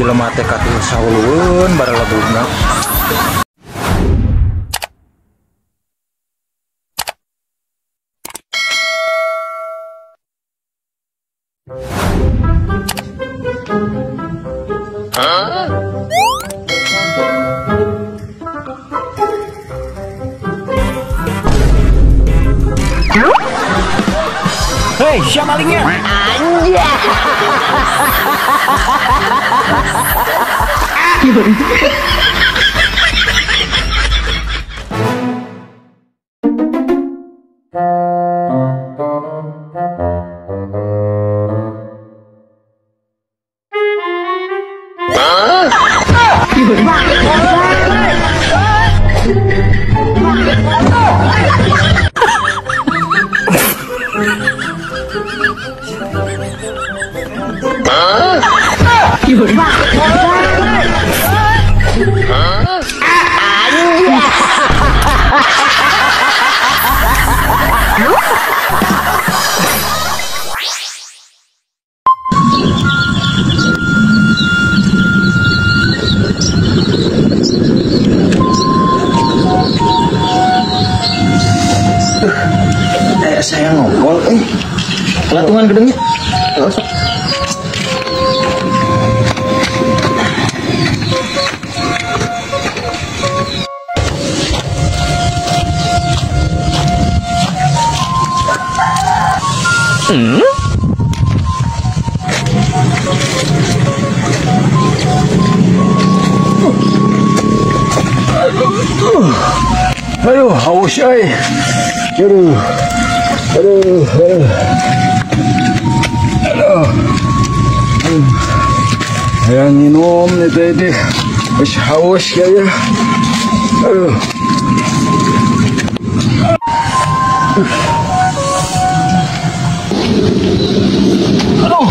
Jelema teh katuh saulueun bara labuna. Hei, siapa malingnya? Saya ngobrol, latungan gedengnya. Aduh, haus euy. Aduh. Yang minum nih tadi, es haus kayaknya. Aduh. Aduh,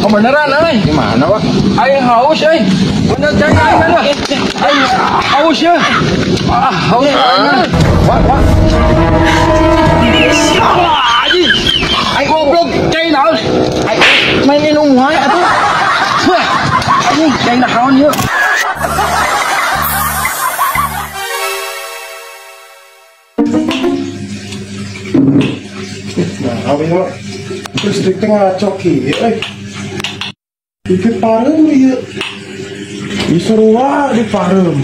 kebeneran ay. Gimana Pak? Ay haus ay. Bener jangan lah. Ay haus ya. Haus. Pak. Ay goblok, cai naon? Ay main minum wae atuh. Wah, anjing cai naon ieu? Nah, apa ya? Terus di tengah coki, ikut parem ya. Disuruh wah di parem.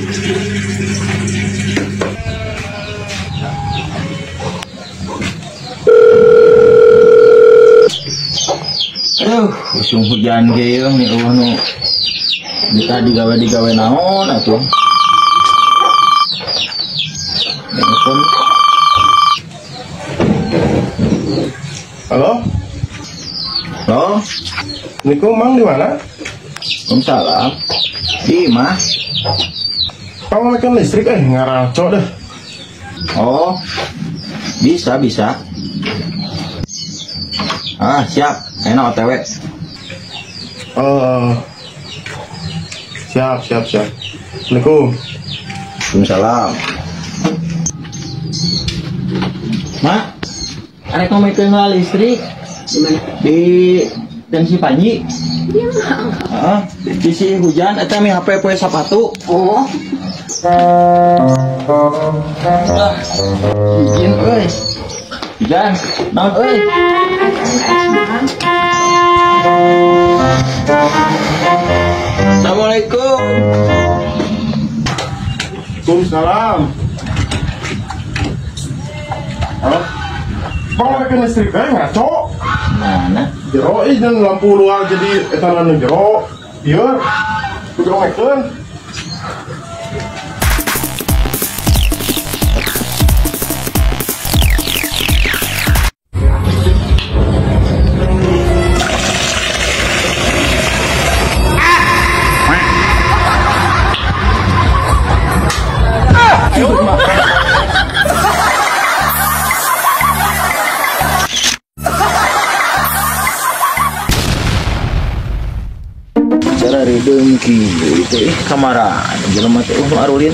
Aduh, musim hujan geuh nih nu kita digawe naon atuh. Telepon. Halo? Halo? Assalamualaikum, Mang, di mana? Waalaikumsalam. Di mah? Kamu makan listrik ngaraco deh. Oh, bisa. Ah, siap. Enak OTW. Siap. Assalamualaikum. Waalaikumsalam. Mak, ada kamu itu listrik? Di tensi Panji. Di si hujan, eta mi HP poe sapatu. Oh. Izin euy. Izin, naon euy? Assalamualaikum. Waalaikumsalam. Halo? Bang makan listrik ngaco. Mana? Jero dan lampu luar jadi etalan jero. Iya. Kudu ngakeun. dari dengki itu kamara jelema teh arulin.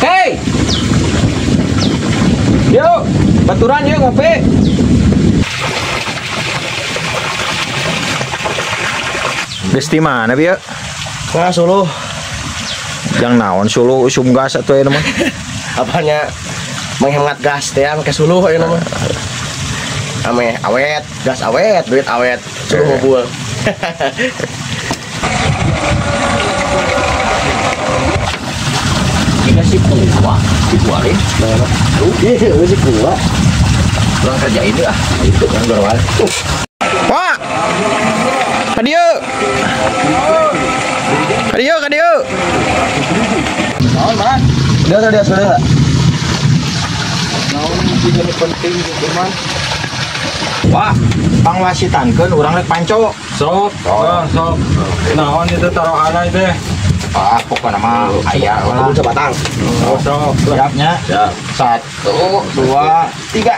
Hei. Yuk, baturan yuk ngopi. Besti mana bieu? Nah, Solo. Yang naon Solo usum gas atuh aya mah. Apanya menghemat gas teh make suluh aya mah. Ame awet, gas awet, duit awet, suluh ngobul. Jika si kuarin. Iya, si kuat. Pulang kerja ini itu kan gorwal. Wah. Kadieu. Kadieu. Naon, Man? Dia sudah. Naon juga penting gitu, Man. Wah, pangwasitankeun urang rek panco. Sok, sok. Naon itu taruhanna itu? Ah, pokoknya mah aya Kudu lah. sebatang. Sok. Siapnya. Siap. 1, 2, 3.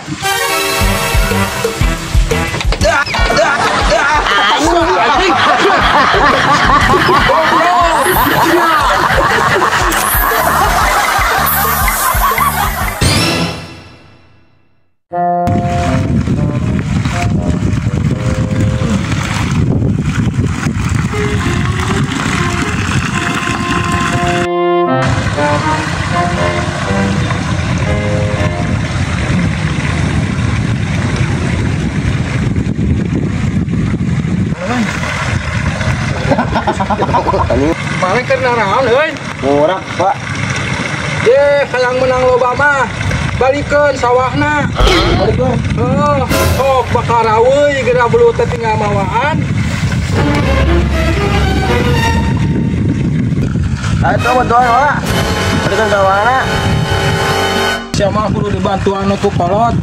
Mana keur naraon euy? Ngurak, Pak. Ye, hayang menang loba mah. Balikeun sawahna. Oh, sok bakal raweuy geura belut teh tinggal mawaan. Ayo bantuan, Pak. Ada kan kawana. Siapa kudu dibantu anu ku kolot.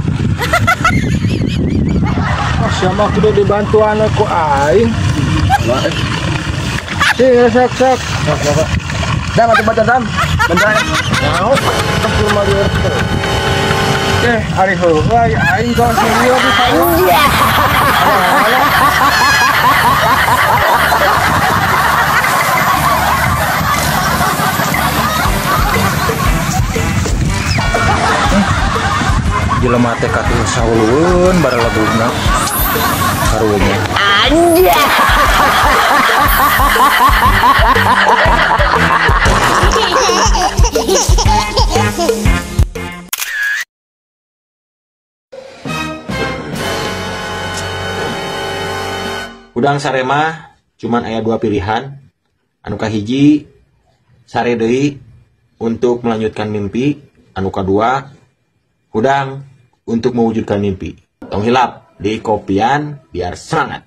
Oh, siapa kudu dibantu anu ku aing. Sak. Dah mati baca dam. Bentar. Mau ke rumah dia. Ari heueuy aing kos video di sana. Jelema teh katuh saulueun barelebuna. Karunya. Udang sarema cuman aya 2 pilihan. Anu kahiji sare deui untuk melanjutkan mimpi, anu kadua udang untuk mewujudkan mimpi. Tong hilap di kopian biar semangat.